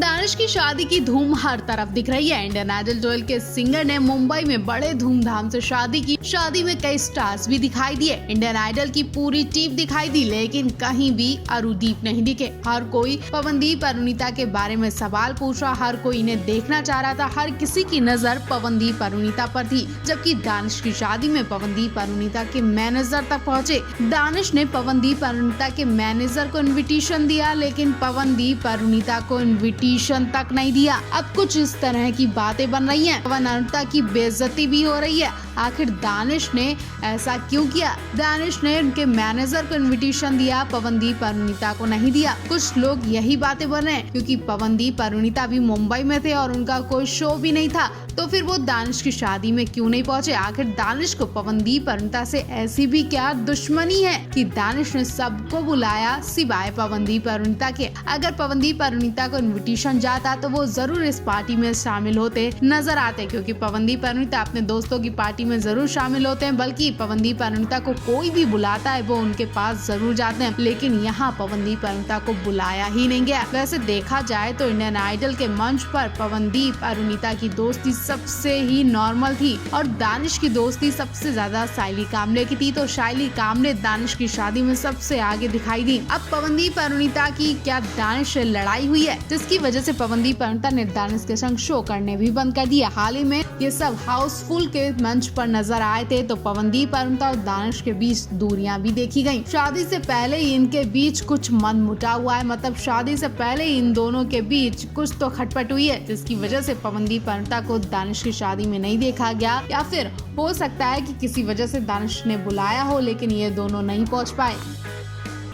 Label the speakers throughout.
Speaker 1: दानिश की शादी की धूम हर तरफ दिख रही है। इंडियन आइडल 12 के सिंगर ने मुंबई में बड़े धूमधाम से शादी की। शादी में कई स्टार्स भी दिखाई दिए। इंडियन आइडल की पूरी टीम दिखाई दी, लेकिन कहीं भी अरुदीप नहीं दिखे। हर कोई पवनदीप अरुणिता के बारे में सवाल पूछ रहा, हर कोई इन्हें देखना चाह रहा था। हर किसी की नजर पवनदीप अरुणिता पर थी, जबकि दानिश की शादी में पवनदीप अरुणिता के मैनेजर तक पहुँचे। दानिश ने पवनदीप अरुणिता के मैनेजर को इन्विटेशन दिया, लेकिन पवनदीप अरुणिता को इन्विटेशन तक नहीं दिया। अब कुछ इस तरह की बातें बन रही हैं। पवन अरुणिता की बेइज्जती भी हो रही है। आखिर दानिश ने ऐसा क्यों किया? दानिश ने उनके मैनेजर को इन्विटेशन दिया, पवनदीप अरुणिता को नहीं दिया। कुछ लोग यही बातें बन रहे हैं, क्योंकि पवनदीप अरुणिता भी मुंबई में थे और उनका कोई शो भी नहीं था, तो फिर वो दानिश की शादी में क्यों नहीं पहुंचे? आखिर दानिश को पवनदीप अरुणिता से ऐसी भी क्या दुश्मनी है कि दानिश ने सबको बुलाया सिवाय पवनदीप अरुणिता के? अगर पवनदीप अरुणिता को इन्विटेशन जाता तो वो जरूर इस पार्टी में शामिल होते नजर आते, क्योंकि पवनदीप अरुणिता अपने दोस्तों की पार्टी में जरूर शामिल होते हैं। बल्कि पवनदीप अरुणिता को कोई भी बुलाता है वो उनके पास जरूर जाते हैं, लेकिन यहाँ पवनदीप अरुणिता को बुलाया ही नहीं गया। वैसे देखा जाए तो इंडियन आइडल के मंच पर पवनदीप अरुणिता की दोस्ती सबसे ही नॉर्मल थी और दानिश की दोस्ती सबसे ज्यादा साइली कामले की थी। तो साइली कामले दानिश की शादी में सबसे आगे दिखाई दी। अब पवनदीप अरुणिता की क्या दानिश से लड़ाई हुई है, जिसकी वजह से पवनदीप अरुणिता ने दानिश के संग शो करने भी बंद कर दिया। हाल ही में ये सब हाउसफुल के मंच पर नजर आए थे, तो पवनदीप अरुणिता और दानिश के बीच दूरियां भी देखी गयी। शादी से पहले ही इनके बीच कुछ मनमुटाव हुआ है, मतलब शादी से पहले ही इन दोनों के बीच कुछ तो खटपट हुई है, जिसकी वजह से पवनदीप अरुणिता को दानिश की शादी में नहीं देखा गया। या फिर हो सकता है कि किसी वजह से दानिश ने बुलाया हो, लेकिन ये दोनों नहीं पहुंच पाए।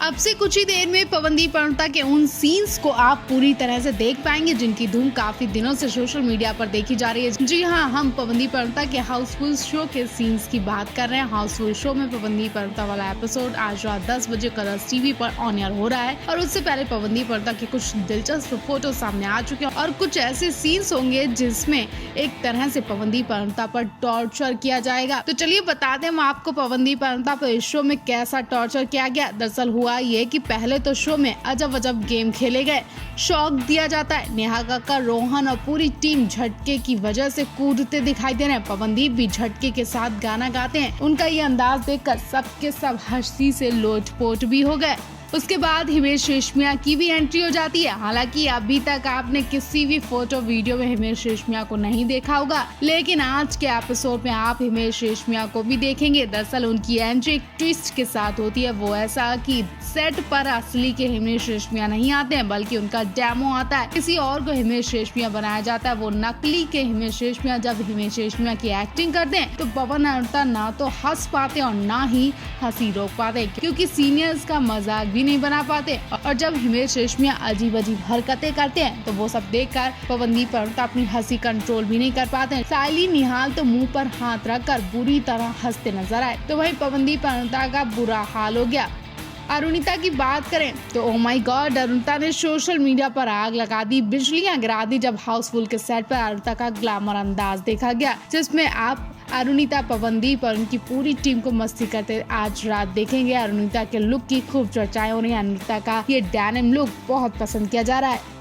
Speaker 1: अब से कुछ ही देर में पवनदीप अरुणिता के उन सीन्स को आप पूरी तरह से देख पाएंगे जिनकी धूम काफी दिनों से सोशल मीडिया पर देखी जा रही है। जी हाँ, हम पवनदीप अरुणिता के हाउसफुल शो के सीन्स की बात कर रहे हैं। हाउसफुल शो में पवनदीप अरुणिता वाला एपिसोड आज रात 10 बजे कलर्स टीवी पर ऑन एयर हो रहा है और उससे पहले पवनदीप अरुणिता के कुछ दिलचस्प फोटो सामने आ चुके हैं और कुछ ऐसे सीन्स होंगे जिसमें एक तरह से पवनदीप अरुणिता पर टॉर्चर किया जाएगा। तो चलिए बताते हैं हम आपको पवनदीप अरुणिता पर इस शो में कैसा टॉर्चर किया गया। दरअसल हुआ ये कि पहले तो शो में अजब अजब गेम खेले गए, शॉक दिया जाता है। नेहा कक्कड़, रोहन और पूरी टीम झटके की वजह से कूदते दिखाई दे रहे हैं। पवनदीप भी झटके के साथ गाना गाते हैं। उनका ये अंदाज देखकर सबके सब हंसी से लोटपोट भी हो गए। उसके बाद हिमेश रेशमिया की भी एंट्री हो जाती है। हालांकि अभी तक आपने किसी भी फोटो वीडियो में हिमेश रेशमिया को नहीं देखा होगा, लेकिन आज के एपिसोड में आप हिमेश रेशमिया को भी देखेंगे। दरअसल उनकी एंट्री एक ट्विस्ट के साथ होती है, वो ऐसा कि सेट पर असली के हिमेश रेशमिया नहीं आते हैं, बल्कि उनका डेमो आता है। किसी और को हिमेश रेशमिया बनाया जाता है। वो नकली के हिमेश रेशमिया जब हिमेश रेशमिया की एक्टिंग करते हैं तो पवन अरुणिता ना तो हंस पाते और ना ही हंसी रोक पाते, क्योंकि सीनियर्स का मजाक भी नहीं बना पाते। और जब हिमेश रेशमिया अजीब अजीब हरकतें करते हैं तो वो सब देखकर पवनदीप अरुणिता अपनी हंसी कंट्रोल भी नहीं कर पाते हैं। साइली निहाल तो मुंह पर हाथ रखकर बुरी तरह हंसते नजर आए। तो वहीं पवनदीप अरुणिता का बुरा हाल हो गया। अरुणिता की बात करें तो ओ माय गॉड, अरुणिता ने सोशल मीडिया पर आग लगा दी, बिजलियां गिरा दी जब हाउसफुल के सेट पर अरुणिता का ग्लैमर अंदाज देखा गया, जिसमें आप अरुणिता, पवनदीप और उनकी पूरी टीम को मस्ती करते आज रात देखेंगे। अरुणिता के लुक की खूब चर्चाएं हो रही है। अरुणिता का ये डेनिम लुक बहुत पसंद किया जा रहा है।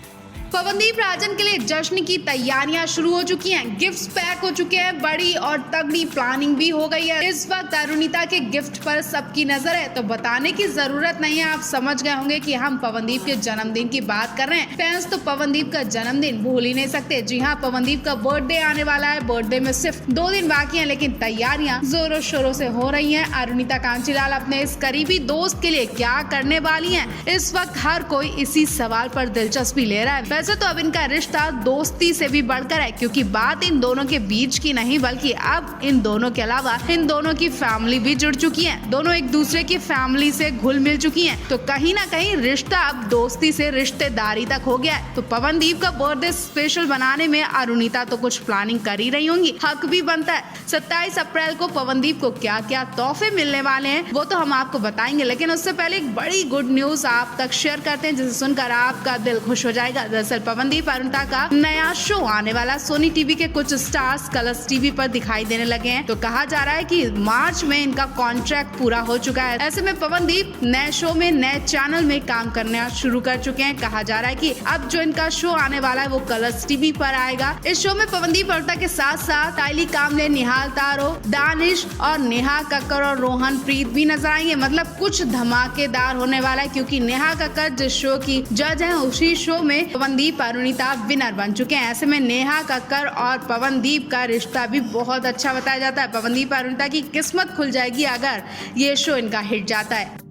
Speaker 1: पवनदीप राजन के लिए जश्न की तैयारियां शुरू हो चुकी हैं, गिफ्ट्स पैक हो चुके हैं, बड़ी और तगड़ी प्लानिंग भी हो गई है। इस वक्त अरुणिता के गिफ्ट पर सबकी नजर है, तो बताने की जरूरत नहीं है, आप समझ गए होंगे कि हम पवनदीप के जन्मदिन की बात कर रहे हैं। फैंस तो पवनदीप का जन्मदिन भूल ही नहीं सकते। जी हाँ, पवनदीप का बर्थडे आने वाला है। बर्थडे में सिर्फ 2 दिन बाकी है, लेकिन तैयारियां जोरों शोरों से हो रही है। अरुणिता कांचीलाल अपने इस करीबी दोस्त के लिए क्या करने वाली है, इस वक्त हर कोई इसी सवाल पर दिलचस्पी ले रहा है। वैसे तो अब इनका रिश्ता दोस्ती से भी बढ़कर है, क्योंकि बात इन दोनों के बीच की नहीं, बल्कि अब इन दोनों के अलावा इन दोनों की फैमिली भी जुड़ चुकी है। दोनों एक दूसरे की फैमिली से घुल मिल चुकी हैं, तो कहीं ना कहीं रिश्ता अब दोस्ती से रिश्तेदारी तक हो गया है। तो पवनदीप का बर्थडे स्पेशल बनाने में अरुणिता तो कुछ प्लानिंग कर ही रही होंगी, हक भी बनता है। 27 अप्रैल को पवनदीप को क्या क्या तोहफे मिलने वाले हैं वो तो हम आपको बताएंगे, लेकिन उससे पहले एक बड़ी गुड न्यूज आप तक शेयर करते हैं, जिसे सुनकर आपका दिल खुश हो जाएगा। दरअसल पवनदीप अरुणिता का नया शो आने वाला सोनी टीवी के कुछ स्टार्स कलर्स टीवी पर दिखाई देने लगे हैं। तो कहा जा रहा है कि मार्च में इनका कॉन्ट्रैक्ट पूरा हो चुका है। ऐसे में पवनदीप नए शो में नए चैनल में काम करना शुरू कर चुके हैं। कहा जा रहा है कि अब जो इनका शो आने वाला है वो कलर्स टीवी पर आएगा। इस शो में पवनदीप अरुणिता के साथ साथ सायली कामले, निहाल तारो, दानिश और नेहा कक्कर और रोहन प्रीत भी नजर आएंगे। मतलब कुछ धमाकेदार होने वाला है, क्योंकि नेहा कक्कर जिस शो की जज है उसी शो में पवनदीप अरुणिता विनर बन चुके हैं। ऐसे में नेहा कक्कर और पवनदीप का रिश्ता भी बहुत अच्छा बताया जाता है। पवनदीप अरुणिता की किस्मत खुल जाएगी अगर ये शो इनका हिट जाता है।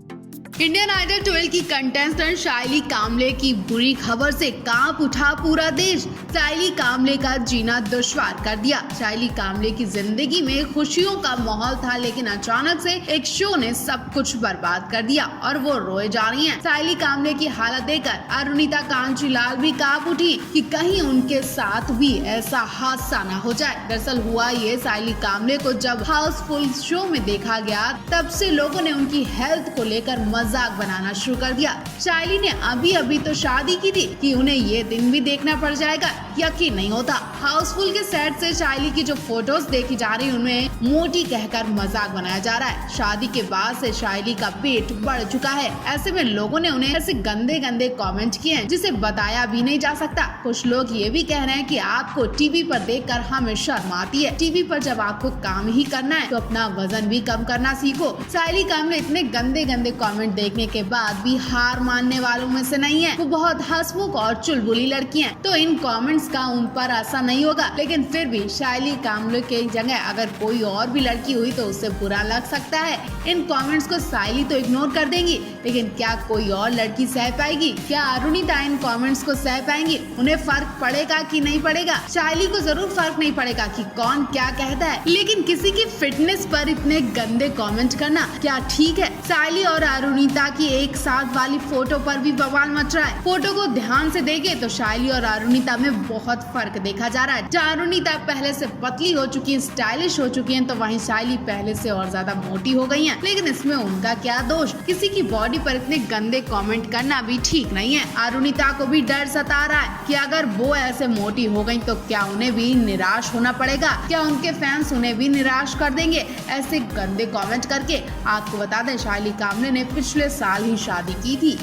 Speaker 1: इंडियन आइडल 12 की कंटेस्टेंट सायली कामले की बुरी खबर से कांप उठा पूरा देश। सायली कामले का जीना दुश्वार कर दिया। सायली कामले की जिंदगी में खुशियों का माहौल था, लेकिन अचानक से एक शो ने सब कुछ बर्बाद कर दिया और वो रोए जा रही हैं। सायली कामले की हालत देखकर अरुणिता कांचीलाल भी कांप उठी कि कहीं उनके साथ भी ऐसा हादसा न हो जाए। दरअसल हुआ ये, सायली कामले को जब हाउसफुल शो में देखा गया तब से लोगों ने उनकी हेल्थ को लेकर मजाक बनाना शुरू कर दिया। सायली ने अभी तो शादी की थी कि उन्हें ये दिन भी देखना पड़ जाएगा, यकीन नहीं होता। हाउसफुल के सेट से सायली की जो फोटोज देखी जा रही उनमें मोटी कहकर मजाक बनाया जा रहा है। शादी के बाद से सायली का पेट बढ़ चुका है। ऐसे में लोगों ने उन्हें ऐसे गंदे कमेंट किए हैं जिसे बताया भी नहीं जा सकता। कुछ लोग ये भी कह रहे हैं कि आपको टीवी पर देखकर हमें शर्म आती है। टीवी पर जब आपको काम ही करना है तो अपना वजन भी कम करना सीखो। सायली कामले इतने गंदे कमेंट देखने के बाद भी हार मानने वालों में से नहीं है। वो बहुत हंसमुख और चुलबुली लड़की हैं, तो इन कमेंट्स का उन पर असर नहीं होगा। लेकिन फिर भी सायली कामले की जगह अगर कोई और भी लड़की हुई तो उससे बुरा लग सकता है। इन कमेंट्स को सायली तो इग्नोर कर देंगी, लेकिन क्या कोई और लड़की सह पाएगी? क्या अरुणिता इन कमेंट्स को सह पाएंगी? उन्हें फर्क पड़ेगा कि नहीं पड़ेगा? सायली को जरूर फर्क नहीं पड़ेगा कि कौन क्या कहता है, लेकिन किसी की फिटनेस पर इतने गंदे कमेंट करना क्या ठीक है? सायली और अरुणिता की एक साथ वाली फोटो पर भी बवाल मच रहा है। फोटो को ध्यान से देखें तो सायली और अरुणिता में बहुत फर्क देखा जा रहा है। जहाँ अरुणिता पहले से पतली हो चुकी है, स्टाइलिश हो चुकी है, तो वहीं सायली पहले से और ज्यादा मोटी हो गई है। लेकिन इसमें उनका क्या दोष? किसी की बॉडी पर इतने गंदे कमेंट करना भी ठीक नहीं है। अरुणिता को भी डर सता रहा है कि अगर वो ऐसे मोटी हो गई तो क्या उन्हें भी निराश होना पड़ेगा? क्या उनके फैंस उन्हें भी निराश कर देंगे ऐसे गंदे कमेंट करके? आपको बता दें, सायली कामले ने पिछले साल ही शादी की थी।